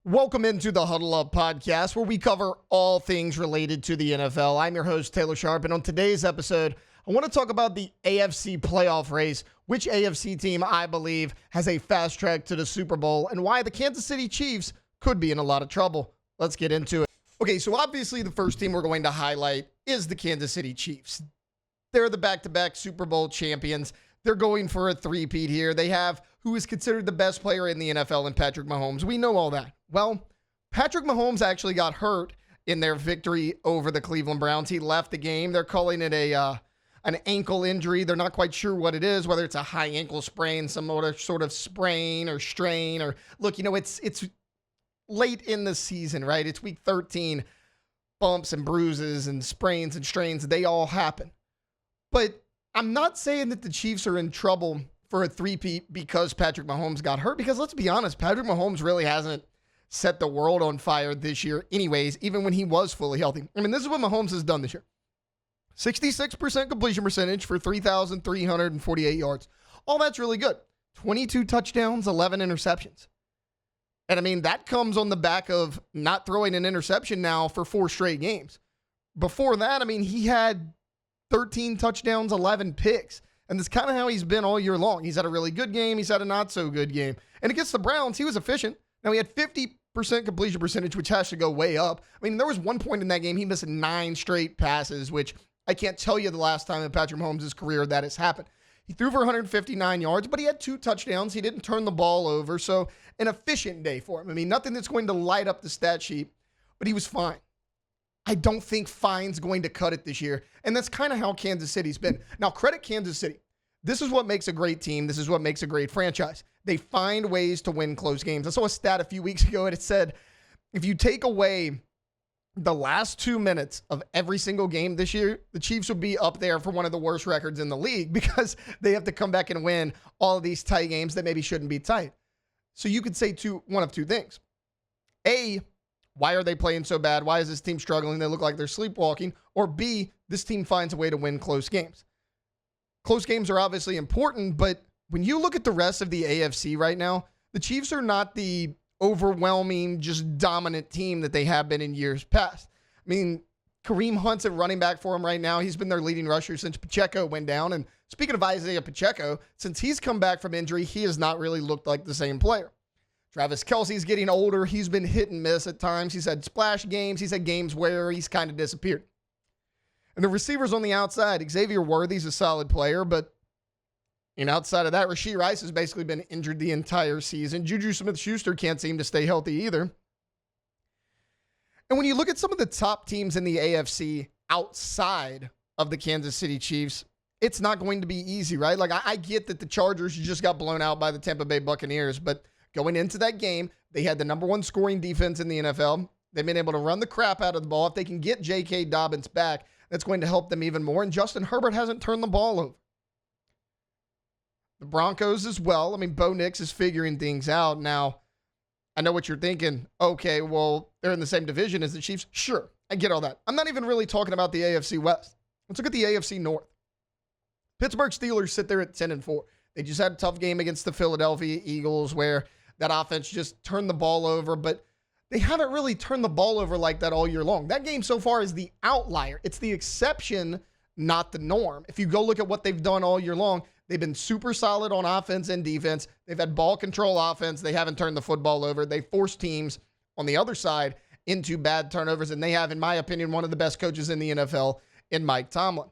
Welcome into the Huddle Up Podcast, where we cover all things related to the NFL. I'm your host, Taylor Sharp, and on today's episode, I want to talk about the AFC playoff race, which AFC team I believe has a fast track to the Super Bowl, and why the Kansas City Chiefs could be in a lot of trouble. Let's get into it. Okay, so obviously the first team we're going to highlight is the Kansas City Chiefs. They're the back-to-back Super Bowl champions. They're going for a three-peat here. They have who is considered the best player in the NFL in Patrick Mahomes. We know all that. Well, Patrick Mahomes actually got hurt in their victory over the Cleveland Browns. He left the game. They're calling it an ankle injury. They're not quite sure what it is, whether it's a high ankle sprain, some other sort of sprain or strain. Or look, it's late in the season, right? It's week 13. Bumps and bruises and sprains and strains, they all happen. But I'm not saying that the Chiefs are in trouble for a three-peat because Patrick Mahomes got hurt, because let's be honest, Patrick Mahomes really hasn't set the world on fire this year anyways, even when he was fully healthy. I mean, this is what Mahomes has done this year. 66% completion percentage for 3,348 yards. All that's really good. 22 touchdowns, 11 interceptions. And I mean, that comes on the back of not throwing an interception now for 4 straight games. Before that, I mean, he had 13 touchdowns, 11 picks. And that's kind of how he's been all year long. He's had a really good game. He's had a not so good game. And against the Browns, he was efficient. Now, he had 50% completion percentage, which has to go way up. I mean, there was one point in that game he missed 9 straight passes, which I can't tell you the last time in Patrick Mahomes' career that has happened. He threw for 159 yards, but he had 2 touchdowns. He didn't turn the ball over. So an efficient day for him. I mean, nothing that's going to light up the stat sheet, but he was fine. I don't think fine's going to cut it this year. And that's kind of how Kansas City's been. Now, credit Kansas City. This is what makes a great team. This is what makes a great franchise. They find ways to win close games. I saw a stat a few weeks ago, and it said, if you take away the last 2 minutes of every single game this year, the Chiefs would be up there for one of the worst records in the league because they have to come back and win all of these tight games that maybe shouldn't be tight. So you could say one of two things. A, why are they playing so bad? Why is this team struggling? They look like they're sleepwalking. Or B, this team finds a way to win close games. Close games are obviously important, but when you look at the rest of the AFC right now, the Chiefs are not the overwhelming, just dominant team that they have been in years past. I mean, Kareem Hunt's at running back for him right now. He's been their leading rusher since Pacheco went down. And speaking of Isaiah Pacheco, since he's come back from injury, he has not really looked like the same player. Travis Kelce's getting older. He's been hit and miss at times. He's had splash games. He's had games where he's kind of disappeared. And the receivers on the outside, Xavier Worthy's a solid player, but outside of that, Rashee Rice has basically been injured the entire season. Juju Smith-Schuster can't seem to stay healthy either. And when you look at some of the top teams in the AFC outside of the Kansas City Chiefs, it's not going to be easy, right? Like, I get that the Chargers just got blown out by the Tampa Bay Buccaneers, but going into that game, they had the number 1 scoring defense in the NFL. They've been able to run the crap out of the ball. If they can get J.K. Dobbins back, that's going to help them even more. And Justin Herbert hasn't turned the ball over. The Broncos as well. I mean, Bo Nix is figuring things out. Now, I know what you're thinking. Okay, well, they're in the same division as the Chiefs. Sure, I get all that. I'm not even really talking about the AFC West. Let's look at the AFC North. Pittsburgh Steelers sit there at 10-4. They just had a tough game against the Philadelphia Eagles where that offense just turned the ball over, but they haven't really turned the ball over like that all year long. That game so far is the outlier. It's the exception, not the norm. If you go look at what they've done all year long, they've been super solid on offense and defense. They've had ball control offense. They haven't turned the football over. They force teams on the other side into bad turnovers, and they have, in my opinion, one of the best coaches in the NFL in Mike Tomlin.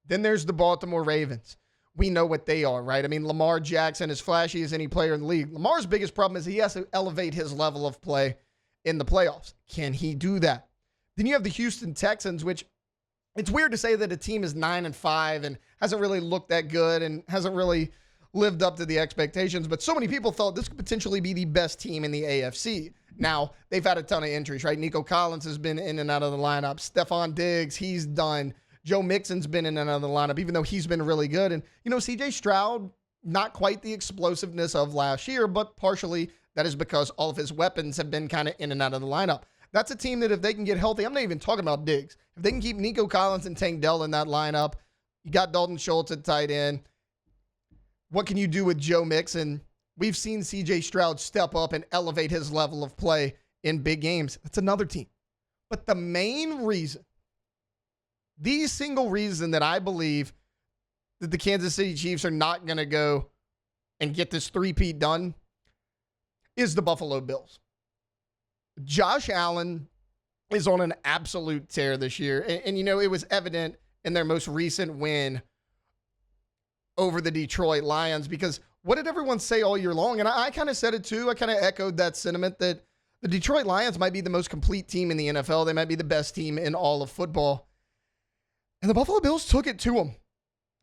Then there's the Baltimore Ravens. We know what they are, right? I mean, Lamar Jackson, as flashy as any player in the league. Lamar's biggest problem is he has to elevate his level of play in the playoffs. Can he do that? Then you have the Houston Texans, which it's weird to say that a team is 9-5 and hasn't really looked that good and hasn't really lived up to the expectations, but so many people thought this could potentially be the best team in the AFC. Now, they've had a ton of injuries, right? Nico Collins has been in and out of the lineup. Stephon Diggs, he's done. Joe Mixon's been in and out of the lineup, even though he's been really good. And, C.J. Stroud, not quite the explosiveness of last year, but partially that is because all of his weapons have been kind of in and out of the lineup. That's a team that if they can get healthy, I'm not even talking about Diggs. If they can keep Nico Collins and Tank Dell in that lineup, you got Dalton Schultz at tight end. What can you do with Joe Mixon? We've seen C.J. Stroud step up and elevate his level of play in big games. That's another team. But the main reason, the single reason that I believe that the Kansas City Chiefs are not going to go and get this three-peat done is the Buffalo Bills. Josh Allen is on an absolute tear this year. And it was evident in their most recent win over the Detroit Lions, because what did everyone say all year long? And I kind of said it too. I kind of echoed that sentiment that the Detroit Lions might be the most complete team in the NFL. They might be the best team in all of football. And the Buffalo Bills took it to them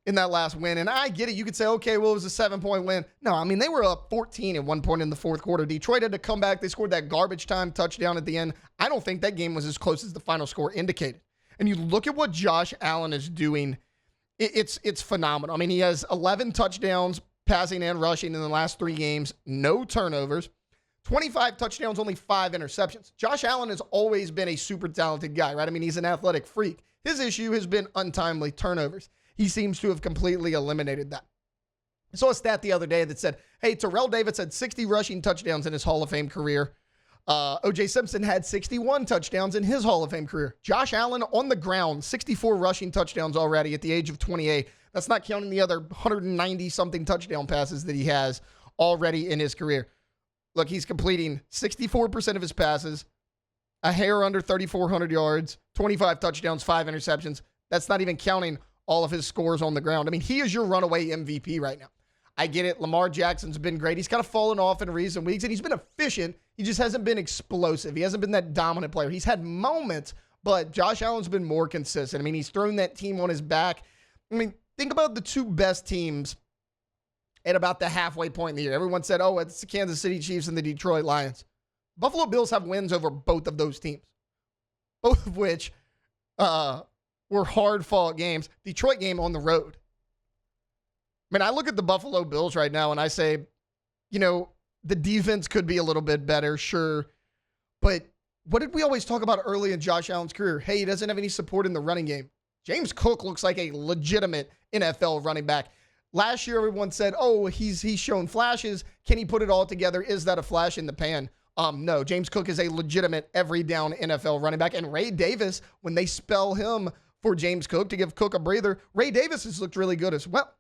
in that last win. And I get it. You could say, okay, well, it was a 7-point win. No, I mean, they were up 14 at one point in the fourth quarter. Detroit had to come back. They scored that garbage time touchdown at the end. I don't think that game was as close as the final score indicated. And you look at what Josh Allen is doing, it's phenomenal. I mean, he has 11 touchdowns, passing and rushing in the last 3 games, no turnovers, 25 touchdowns, only 5 interceptions. Josh Allen has always been a super talented guy, right? I mean, he's an athletic freak. His issue has been untimely turnovers. He seems to have completely eliminated that. I saw a stat the other day that said, hey, Terrell Davis had 60 rushing touchdowns in his Hall of Fame career. O.J. Simpson had 61 touchdowns in his Hall of Fame career. Josh Allen on the ground, 64 rushing touchdowns already at the age of 28. That's not counting the other 190-something touchdown passes that he has already in his career. Look, he's completing 64% of his passes, a hair under 3,400 yards, 25 touchdowns, 5 interceptions. That's not even counting all of his scores on the ground. I mean, he is your runaway MVP right now. I get it. Lamar Jackson's been great. He's kind of fallen off in recent weeks, and he's been efficient. He just hasn't been explosive. He hasn't been that dominant player. He's had moments, but Josh Allen's been more consistent. I mean, he's thrown that team on his back. I mean, think about the 2 best teams at about the halfway point in the year. Everyone said, oh, it's the Kansas City Chiefs and the Detroit Lions. Buffalo Bills have wins over both of those teams, both of which were hard-fought games. Detroit game on the road. I mean, I look at the Buffalo Bills right now and I say, the defense could be a little bit better, sure. But what did we always talk about early in Josh Allen's career? Hey, he doesn't have any support in the running game. James Cook looks like a legitimate NFL running back. Last year, everyone said, oh, he's shown flashes. Can he put it all together? Is that a flash in the pan? No, James Cook is a legitimate every down NFL running back. And Ray Davis, when they spell him for James Cook to give Cook a breather, Ray Davis has looked really good as well.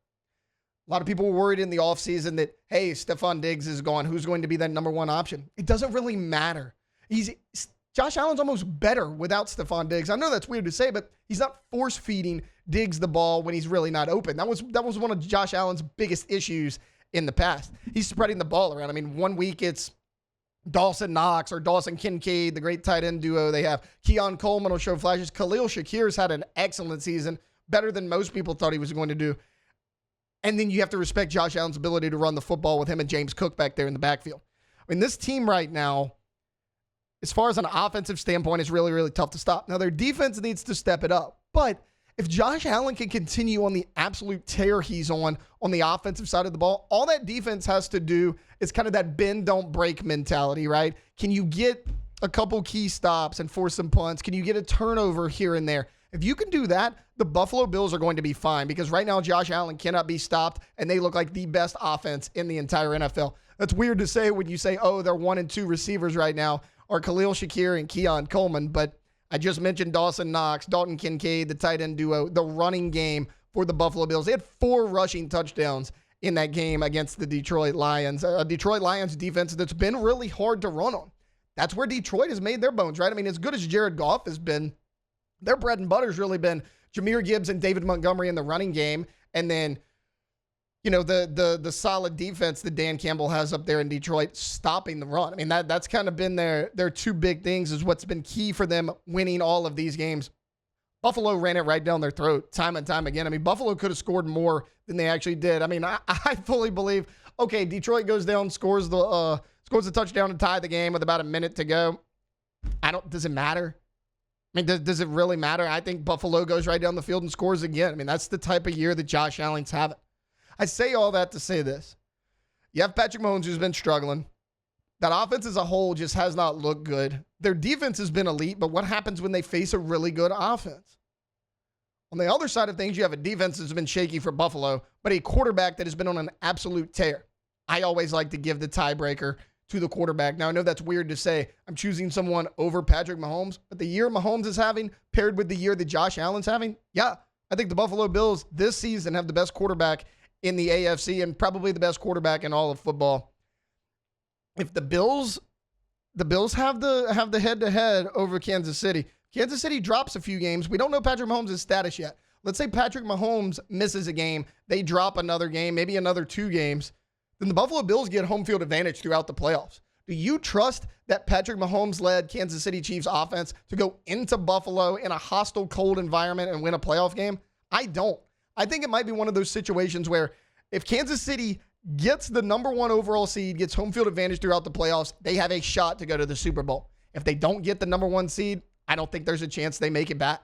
A lot of people were worried in the offseason that, hey, Stephon Diggs is gone. Who's going to be that number 1 option? It doesn't really matter. Josh Allen's almost better without Stephon Diggs. I know that's weird to say, but he's not force-feeding Diggs the ball when he's really not open. That was one of Josh Allen's biggest issues in the past. He's spreading the ball around. I mean, one week it's Dawson Knox or Dawson Kincaid, the great tight end duo they have. Keon Coleman will show flashes. Khalil Shakir's had an excellent season, better than most people thought he was going to do. And then you have to respect Josh Allen's ability to run the football with him and James Cook back there in the backfield. I mean, this team right now, as far as an offensive standpoint, is really, really tough to stop. Now, their defense needs to step it up. But if Josh Allen can continue on the absolute tear he's on the offensive side of the ball, all that defense has to do is kind of that bend, don't break mentality, right? Can you get a couple key stops and force some punts? Can you get a turnover here and there? If you can do that, the Buffalo Bills are going to be fine, because right now Josh Allen cannot be stopped, and they look like the best offense in the entire NFL. That's weird to say when you say, oh, their 1 and 2 receivers right now are Khalil Shakir and Keon Coleman, but I just mentioned Dawson Knox, Dalton Kincaid, the tight end duo, the running game for the Buffalo Bills. They had 4 rushing touchdowns in that game against the Detroit Lions. A Detroit Lions defense that's been really hard to run on. That's where Detroit has made their bones, right? I mean, as good as Jared Goff has been, their bread and butter has really been Jahmyr Gibbs and David Montgomery in the running game, and then the solid defense that Dan Campbell has up there in Detroit stopping the run. I mean, that's kind of been their 2 big things, is what's been key for them winning all of these games. Buffalo ran it right down their throat time and time again. I mean, Buffalo could have scored more than they actually did. I mean, I fully believe, okay, Detroit goes down, scores the touchdown to tie the game with about a minute to go. Does it matter? I mean, does it really matter? I think Buffalo goes right down the field and scores again. I mean, that's the type of year that Josh Allen's having. I say all that to say this. You have Patrick Mahomes, who's been struggling. That offense as a whole just has not looked good. Their defense has been elite, but what happens when they face a really good offense? On the other side of things, you have a defense that's been shaky for Buffalo, but a quarterback that has been on an absolute tear. I always like to give the tiebreaker to the quarterback. Now, I know that's weird to say. I'm choosing someone over Patrick Mahomes, but the year Mahomes is having paired with the year that Josh Allen's having, yeah, I think the Buffalo Bills this season have the best quarterback in the AFC and probably the best quarterback in all of football. If the Bills have the head-to-head over Kansas City. Kansas City drops a few games. We don't know Patrick Mahomes' status yet. Let's say Patrick Mahomes misses a game. They drop another game, maybe another 2 games. Then the Buffalo Bills get home field advantage throughout the playoffs. Do you trust that Patrick Mahomes-led Kansas City Chiefs offense to go into Buffalo in a hostile, cold environment and win a playoff game? I don't. I think it might be one of those situations where if Kansas City gets the number 1 overall seed, gets home field advantage throughout the playoffs, they have a shot to go to the Super Bowl. If they don't get the number 1 seed, I don't think there's a chance they make it back.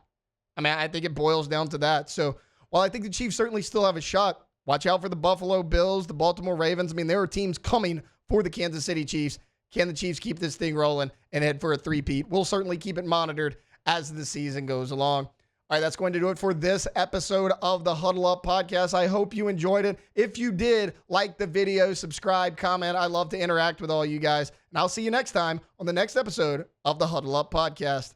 I mean, I think it boils down to that. So while I think the Chiefs certainly still have a shot, watch out for the Buffalo Bills, the Baltimore Ravens. I mean, there are teams coming for the Kansas City Chiefs. Can the Chiefs keep this thing rolling and head for a three-peat? We'll certainly keep it monitored as the season goes along. All right, that's going to do it for this episode of the Huddle Up Podcast. I hope you enjoyed it. If you did, like the video, subscribe, comment. I love to interact with all you guys. And I'll see you next time on the next episode of the Huddle Up Podcast.